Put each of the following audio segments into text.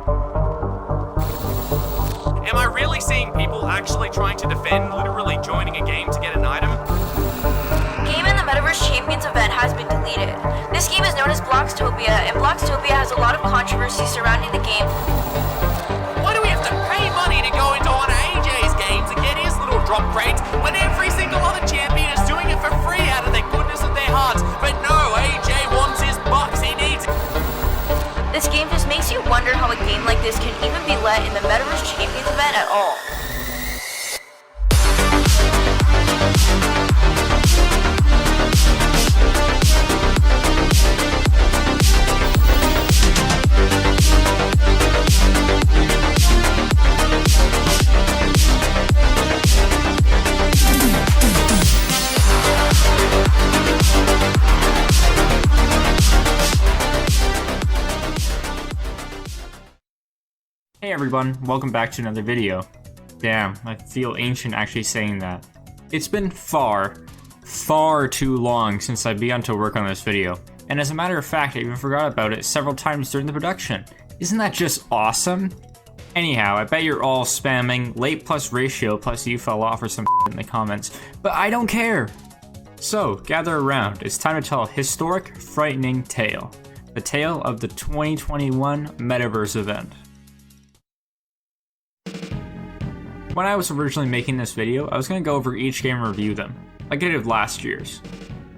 Am I really seeing people actually trying to defend literally joining a game to get an item? Game in the Metaverse Champions event has been deleted. This game is known as Bloxtopia, and Bloxtopia has a lot of controversy surrounding the game. Why do we have to pay money to go into one of AJ's games and get his little drop crates when every single other champion is doing it for free out of the goodness of their hearts? But no, AJ wants his bucks, he needs it. This game just makes you wonder how a game like this can even be let in the Metaverse Champions event at all. Hey everyone, welcome back to another video. Damn, I feel ancient actually saying that. It's been far too long since I began to work on this video, and as a matter of fact, I even forgot about it several times during the production. Isn't that just awesome? Anyhow, I bet you're all spamming late plus ratio plus you fell off or some in the comments, but I don't care! So, gather around, it's time to tell a historic, frightening tale. The tale of the 2021 Metaverse event. When I was originally making this video, I was going to go over each game and review them, like I did with last year's.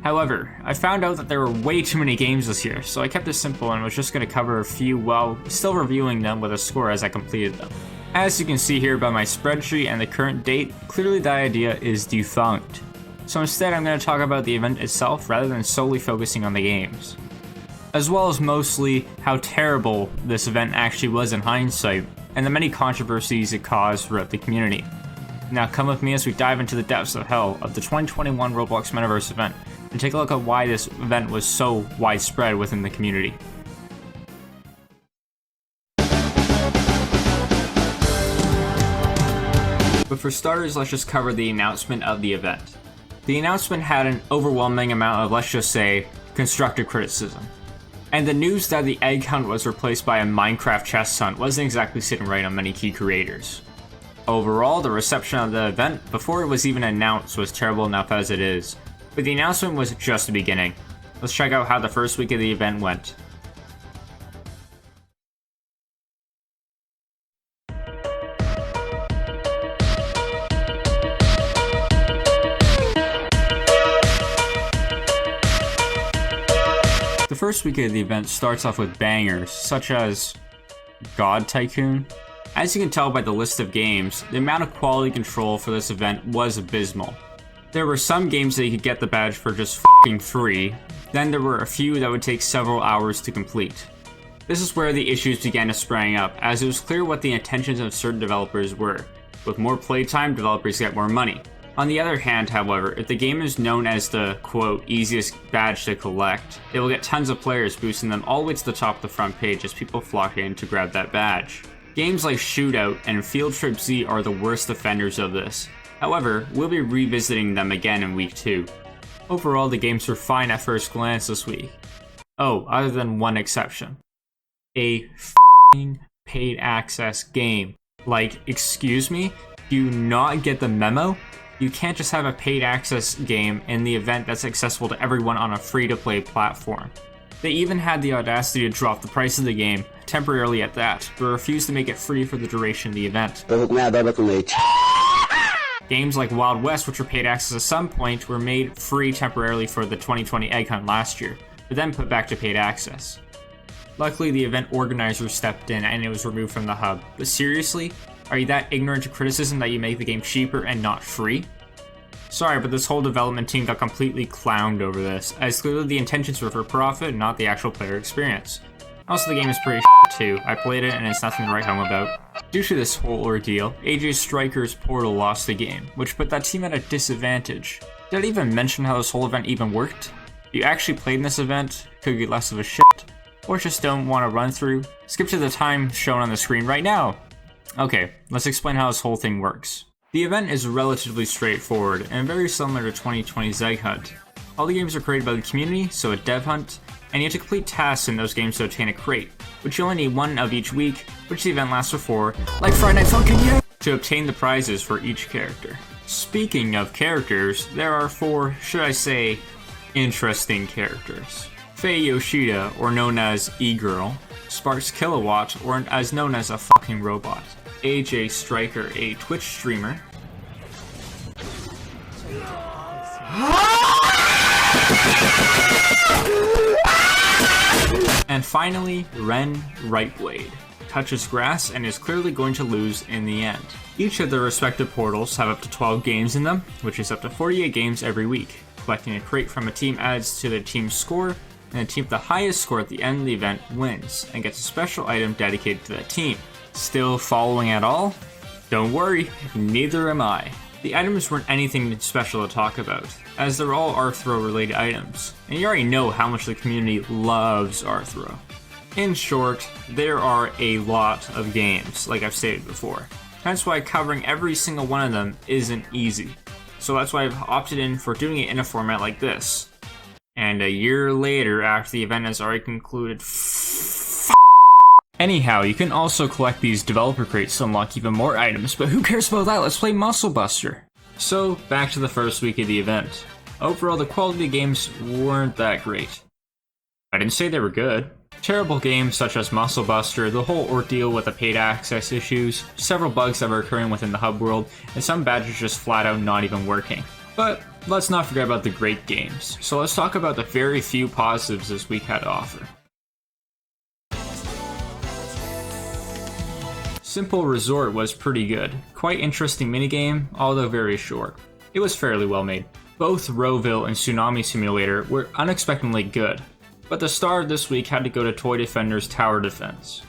However, I found out that there were way too many games this year, so I kept it simple and was just going to cover a few while still reviewing them with a score as I completed them. As you can see here by my spreadsheet and the current date, clearly the idea is defunct. So instead I'm going to talk about the event itself rather than solely focusing on the games. As well as mostly how terrible this event actually was in hindsight, and the many controversies it caused throughout the community. Now come with me as we dive into the depths of hell of the 2021 Roblox Metaverse event, and take a look at why this event was so widespread within the community. But for starters, let's just cover the announcement of the event. The announcement had an overwhelming amount of, let's just say, constructive criticism. And the news that the egg hunt was replaced by a Minecraft chest hunt wasn't exactly sitting right on many key creators. Overall, the reception of the event before it was even announced was terrible enough as it is, but the announcement was just the beginning. Let's check out how the first week of the event went. The first week of the event starts off with bangers, such as God Tycoon. As you can tell by the list of games, the amount of quality control for this event was abysmal. There were some games that you could get the badge for just f***ing free, then there were a few that would take several hours to complete. This is where the issues began to spring up, as it was clear what the intentions of certain developers were. With more playtime, developers get more money. On the other hand, however, if the game is known as the, quote, easiest badge to collect, it will get tons of players, boosting them all the way to the top of the front page as people flock in to grab that badge. Games like Shootout and Field Trip Z are the worst offenders of this. However, we'll be revisiting them again in week 2. Overall, the games were fine at first glance this week. Oh, other than one exception. A f***ing paid access game. Like, excuse me? Do you not get the memo? You can't just have a paid access game in the event that's accessible to everyone on a free-to-play platform. They even had the audacity to drop the price of the game, temporarily at that, but refused to make it free for the duration of the event. Games like Wild West, which were paid access at some point, were made free temporarily for the 2020 Egg Hunt last year, but then put back to paid access. Luckily, the event organizers stepped in and it was removed from the hub. But seriously? Are you that ignorant to criticism that you make the game cheaper and not free? Sorry, but this whole development team got completely clowned over this, as clearly the intentions were for profit and not the actual player experience. Also, the game is pretty too. I played it and it's nothing to write home about. Due to this whole ordeal, AJ Striker's Portal lost the game, which put that team at a disadvantage. Did I even mention how this whole event even worked? If you actually played in this event, could get less of a shit, or just don't want to run through, skip to the time shown on the screen right now. Okay, let's explain how this whole thing works. The event is relatively straightforward and very similar to 2020's Egg Hunt. All the games are created by the community, so a dev hunt, and you have to complete tasks in those games to obtain a crate, which you only need one of each week, which the event lasts for like Friday Night Funkin' yeah! To obtain the prizes for each character. Speaking of characters, there are 4, should I say, interesting characters. Faye Yoshida, or known as E-Girl, Sparks Kilowatt, or as known as a fucking robot, AJ Striker, a Twitch streamer, and finally, Ren Rightblade. Touches grass and is clearly going to lose in the end. Each of their respective portals have up to 12 games in them, which is up to 48 games every week. Collecting a crate from a team adds to their team's score, and the team with the highest score at the end of the event wins, and gets a special item dedicated to that team. Still following at all? Don't worry, neither am I. The items weren't anything special to talk about, as they're all Arthro related items, and you already know how much the community loves Arthro. In short, there are a lot of games, like I've stated before. That's why covering every single one of them isn't easy. So that's why I've opted in for doing it in a format like this. And a year later, after the event has already concluded, anyhow, you can also collect these developer crates to unlock even more items, but who cares about that? Let's play Muscle Buster. So, back to the first week of the event. Overall, the quality of the games weren't that great. I didn't say they were good. Terrible games such as Muscle Buster, the whole ordeal with the paid access issues, several bugs that were occurring within the hub world, and some badges just flat out not even working. But let's not forget about the great games, so let's talk about the very few positives this week had to offer. Simple Resort was pretty good. Quite interesting minigame, although very short. It was fairly well made. Both Rowville and Tsunami Simulator were unexpectedly good, but the star of this week had to go to Toy Defender's Tower Defense.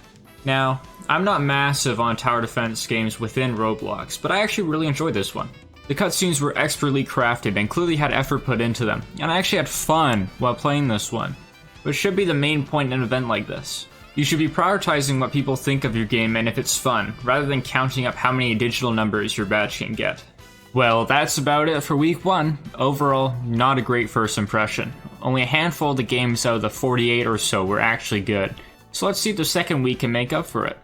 Now, I'm not massive on tower defense games within Roblox, but I actually really enjoyed this one. The cutscenes were expertly crafted and clearly had effort put into them, and I actually had fun while playing this one, which should be the main point in an event like this. You should be prioritizing what people think of your game and if it's fun, rather than counting up how many digital numbers your badge can get. Well, that's about it for week 1. Overall, not a great first impression. Only a handful of the games out of the 48 or so were actually good, so let's see if the second week can make up for it.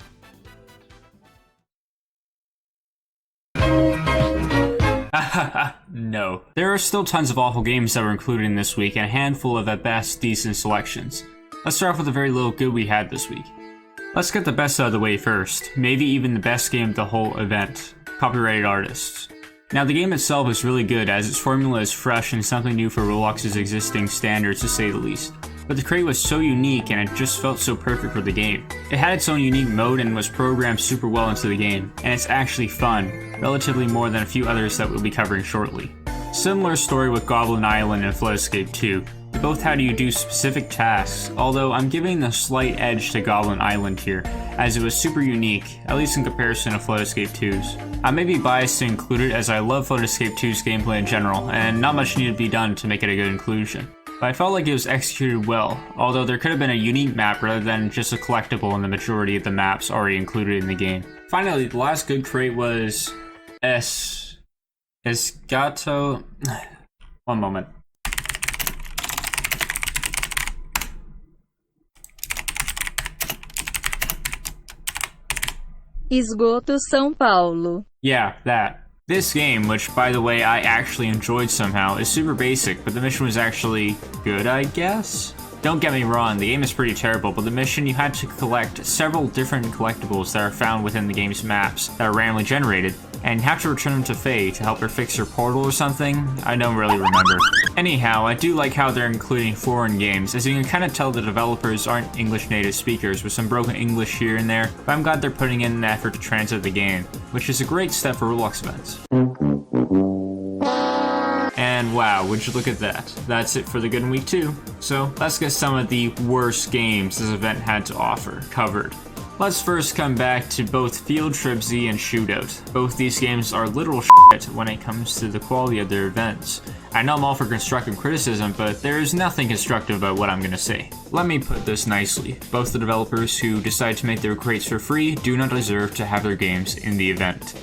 No. There are still tons of awful games that were included in this week and a handful of at best decent selections. Let's start off with the very little good we had this week. Let's get the best out of the way first, maybe even the best game of the whole event, Copyrighted Artists. Now the game itself is really good as its formula is fresh and something new for Roblox's existing standards to say the least. But the crate was so unique and it just felt so perfect for the game. It had its own unique mode and was programmed super well into the game, and it's actually fun, relatively more than a few others that we'll be covering shortly. Similar story with Goblin Island and Floodscape 2. They both had you do specific tasks, although I'm giving the slight edge to Goblin Island here, as it was super unique, at least in comparison to Floodscape 2's. I may be biased to include it as I love Floodscape 2's gameplay in general, and not much needed to be done to make it a good inclusion. But I felt like it was executed well, although there could have been a unique map rather than just a collectible in the majority of the maps already included in the game. Finally, the last good crate was Esgato. One moment. Esgoto São Paulo. Yeah, that. This game, which by the way I actually enjoyed somehow, is super basic, but the mission was actually good, I guess? Don't get me wrong, the game is pretty terrible, but the mission you had to collect several different collectibles that are found within the game's maps that are randomly generated, and you have to return them to Faye to help her fix her portal or something? I don't really remember. Anyhow, I do like how they're including foreign games, as you can kind of tell the developers aren't English native speakers with some broken English here and there, but I'm glad they're putting in an effort to translate the game, which is a great step for Roblox events. And wow, would you look at that. That's it for the good in week 2. So let's get some of the worst games this event had to offer covered. Let's first come back to both Field Trip Z and Shootout. Both these games are literal shit when it comes to the quality of their events. I know I'm all for constructive criticism, but there is nothing constructive about what I'm gonna say. Let me put this nicely. Both the developers who decide to make their crates for free do not deserve to have their games in the event.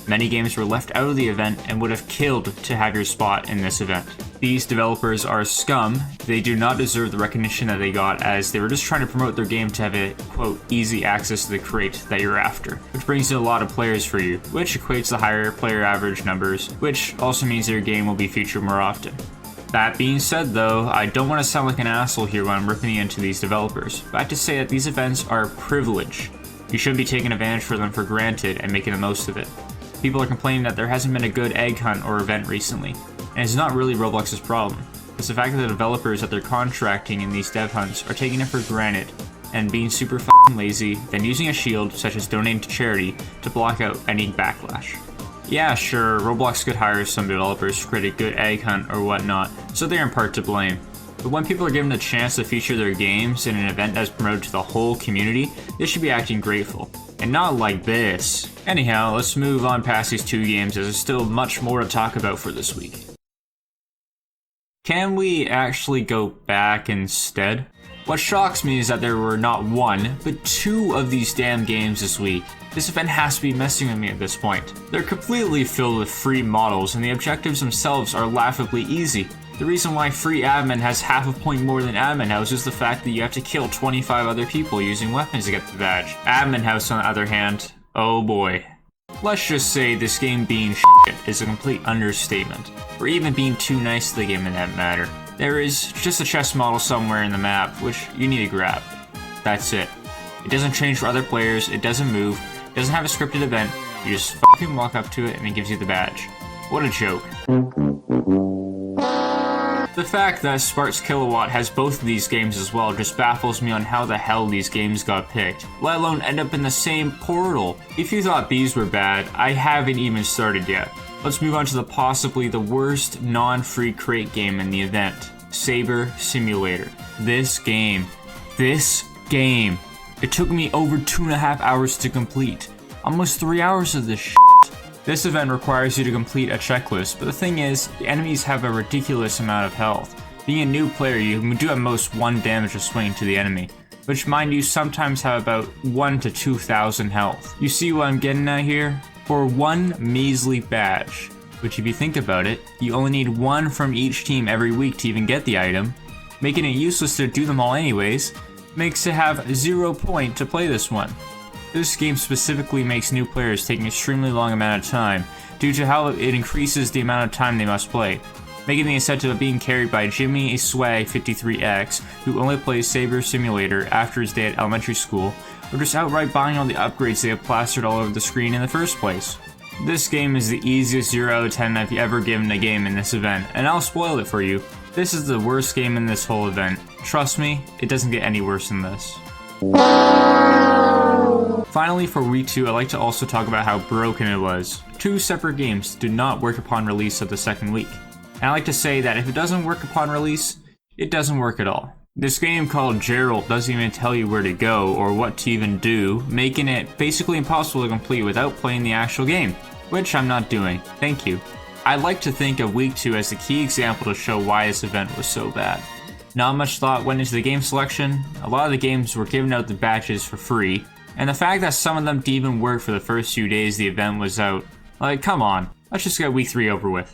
Many games were left out of the event and would have killed to have your spot in this event. These developers are scum. They do not deserve the recognition that they got, as they were just trying to promote their game to have a, quote, easy access to the crate that you're after, which brings in a lot of players for you, which equates to higher player average numbers, which also means your game will be featured more often. That being said though, I don't want to sound like an asshole here when I'm ripping into these developers, but I have to say that these events are a privilege. You shouldn't be taking advantage for them for granted and making the most of it. People are complaining that there hasn't been a good egg hunt or event recently, and it's not really Roblox's problem. It's the fact that the developers that they're contracting in these dev hunts are taking it for granted and being super f***ing lazy, then using a shield, such as donating to charity, to block out any backlash. Yeah, sure, Roblox could hire some developers to create a good egg hunt or whatnot, so they're in part to blame. But when people are given a chance to feature their games in an event that's promoted to the whole community, they should be acting grateful. And not like this. Anyhow, let's move on past these two games, as there's still much more to talk about for this week. Can we actually go back instead? What shocks me is that there were not one, but two of these damn games this week. This event has to be messing with me at this point. They're completely filled with free models, and the objectives themselves are laughably easy. The reason why free admin has half a point more than admin house is the fact that you have to kill 25 other people using weapons to get the badge. Admin house, on the other hand, oh boy. Let's just say this game being shit is a complete understatement, or even being too nice to the game in that matter. There is just a chest model somewhere in the map, which you need to grab. That's it. It doesn't change for other players, it doesn't move, it doesn't have a scripted event, you just fucking walk up to it and it gives you the badge. What a joke. The fact that Sparks Kilowatt has both of these games as well just baffles me on how the hell these games got picked, let alone end up in the same portal. If you thought these were bad, I haven't even started yet. Let's move on to possibly the worst non-free crate game in the event, Saber Simulator. This game, it took me over 2.5 hours to complete. Almost 3 hours of this shit. This event requires you to complete a checklist, but the thing is, the enemies have a ridiculous amount of health. Being a new player, you can do at most 1 damage of swing to the enemy, which mind you sometimes have about 1 to 2,000 health. You see what I'm getting at here? For 1 measly badge, which if you think about it, you only need 1 from each team every week to even get the item, making it useless to do them all anyways, makes it have 0 point to play this one. This game specifically makes new players take an extremely long amount of time, due to how it increases the amount of time they must play, making the incentive of being carried by Jimmy a Swag 53X, who only plays Saber Simulator after his day at elementary school, or just outright buying all the upgrades they have plastered all over the screen in the first place. This game is the easiest 0 out of 10 I've ever given a game in this event, and I'll spoil it for you. This is the worst game in this whole event. Trust me, it doesn't get any worse than this. Finally, for week 2, I'd like to also talk about how broken it was. 2 separate games did not work upon release of the second week. And I like to say that if it doesn't work upon release, it doesn't work at all. This game called Gerald doesn't even tell you where to go or what to even do, making it basically impossible to complete without playing the actual game, which I'm not doing. Thank you. I'd like to think of week 2 as the key example to show why this event was so bad. Not much thought went into the game selection, a lot of the games were giving out the badges for free, and the fact that some of them didn't even work for the first few days the event was out. Like, come on, let's just get week 3 over with.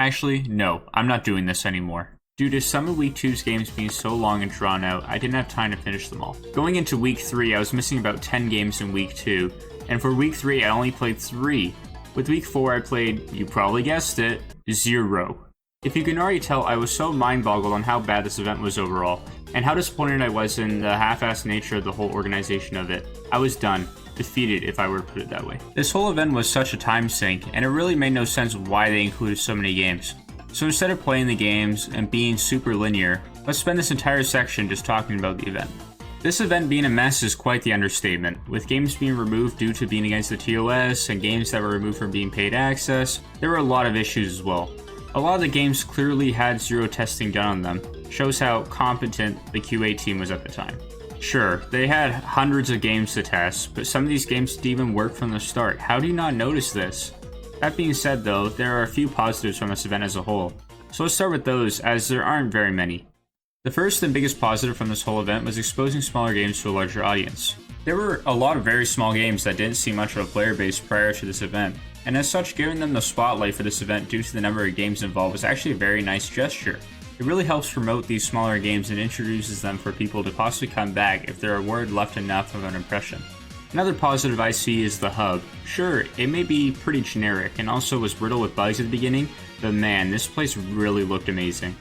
Actually, no, I'm not doing this anymore. Due to some of week 2's games being so long and drawn out, I didn't have time to finish them all. Going into week 3, I was missing about 10 games in week 2, and for week 3 I only played 3. With week 4 I played, you probably guessed it, 0. If you can already tell, I was so mind-boggled on how bad this event was overall, and how disappointed I was in the half-assed nature of the whole organization of it. I was done. Defeated, if I were to put it that way. This whole event was such a time sink, and it really made no sense why they included so many games. So instead of playing the games and being super linear, let's spend this entire section just talking about the event. This event being a mess is quite the understatement, with games being removed due to being against the TOS, and games that were removed from being paid access. There were a lot of issues as well. A lot of the games clearly had 0 testing done on them. Shows how competent the QA team was at the time. Sure, they had hundreds of games to test, but some of these games didn't even work from the start. How do you not notice this? That being said though, there are a few positives from this event as a whole. So let's start with those, as there aren't very many. The first and biggest positive from this whole event was exposing smaller games to a larger audience. There were a lot of very small games that didn't see much of a player base prior to this event, and as such, giving them the spotlight for this event due to the number of games involved was actually a very nice gesture. It really helps promote these smaller games and introduces them for people to possibly come back if their award left enough of an impression. Another positive I see is the hub. Sure, it may be pretty generic and also was riddled with bugs at the beginning, but man, this place really looked amazing.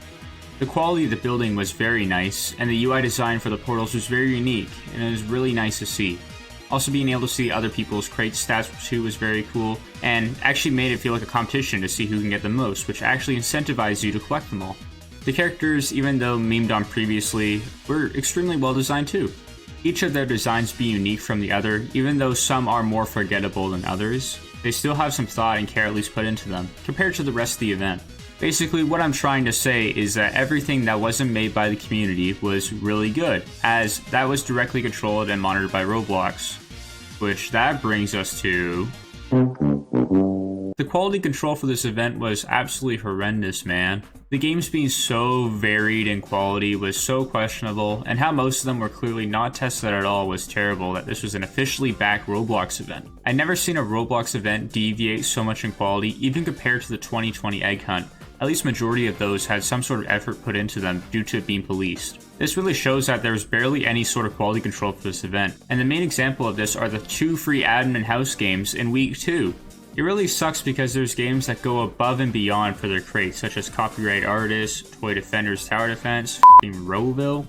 The quality of the building was very nice, and the UI design for the portals was very unique, and it was really nice to see. Also being able to see other people's crate stats too was very cool, and actually made it feel like a competition to see who can get the most, which actually incentivized you to collect them all. The characters, even though memed on previously, were extremely well designed too. Each of their designs be unique from the other, even though some are more forgettable than others. They still have some thought and care at least put into them, compared to the rest of the event. Basically, what I'm trying to say is that everything that wasn't made by the community was really good, as that was directly controlled and monitored by Roblox. Which that brings us to... The quality control for this event was absolutely horrendous, man. The games being so varied in quality was so questionable, and how most of them were clearly not tested at all was terrible that this was an officially backed Roblox event. I'd never seen a Roblox event deviate so much in quality, even compared to the 2020 Egg Hunt. At least majority of those had some sort of effort put into them due to it being policed. This really shows that there was barely any sort of quality control for this event, and the main example of this are the 2 free admin and house games in week 2. It really sucks because there's games that go above and beyond for their crates, such as Copyright Artist, Toy Defenders Tower Defense, f***ing Rowville,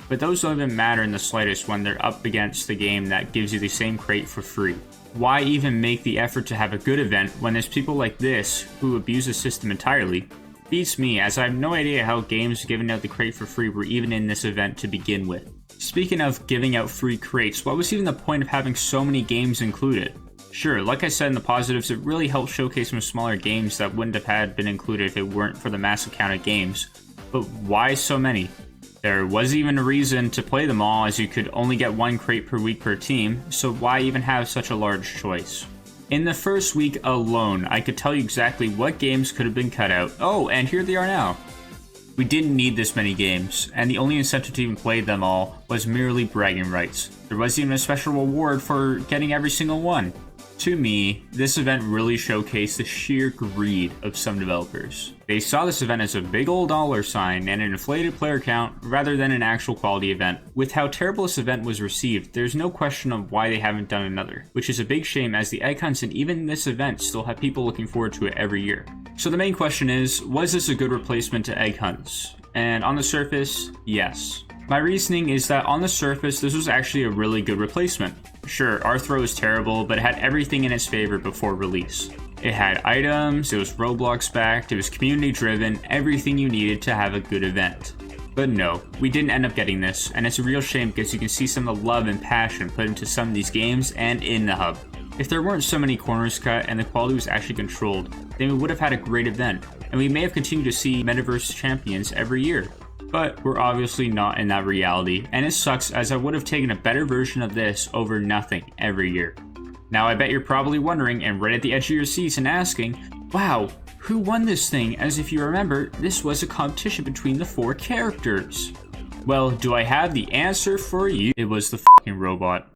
but those don't even matter in the slightest when they're up against the game that gives you the same crate for free. Why even make the effort to have a good event when there's people like this who abuse the system entirely? Beats me, as I have no idea how games giving out the crate for free were even in this event to begin with. Speaking of giving out free crates, what was even the point of having so many games included? Sure, like I said in the positives, it really helped showcase some smaller games that wouldn't have had been included if it weren't for the massive count of games. But why so many? There wasn't even a reason to play them all, as you could only get 1 crate per week per team, so why even have such a large choice? In the first week alone, I could tell you exactly what games could have been cut out. Oh, and here they are now. We didn't need this many games, and the only incentive to even play them all was merely bragging rights. There wasn't even a special reward for getting every single one. To me, this event really showcased the sheer greed of some developers. They saw this event as a big old dollar sign and an inflated player count rather than an actual quality event. With how terrible this event was received, there's no question of why they haven't done another, which is a big shame as the egg hunts and even this event still have people looking forward to it every year. So the main question is, was this a good replacement to egg hunts? And on the surface, yes. My reasoning is that on the surface, this was actually a really good replacement. Sure, Arthro is terrible, but it had everything in its favor before release. It had items, it was Roblox backed, it was community driven, everything you needed to have a good event. But no, we didn't end up getting this, and it's a real shame because you can see some of the love and passion put into some of these games and in the hub. If there weren't so many corners cut and the quality was actually controlled, then we would have had a great event, and we may have continued to see Metaverse champions every year. But we're obviously not in that reality, and it sucks as I would have taken a better version of this over nothing every year. Now I bet you're probably wondering and right at the edge of your seats and asking, wow, who won this thing? As if you remember, this was a competition between the 4 characters. Well, do I have the answer for you? It was the f***ing robot.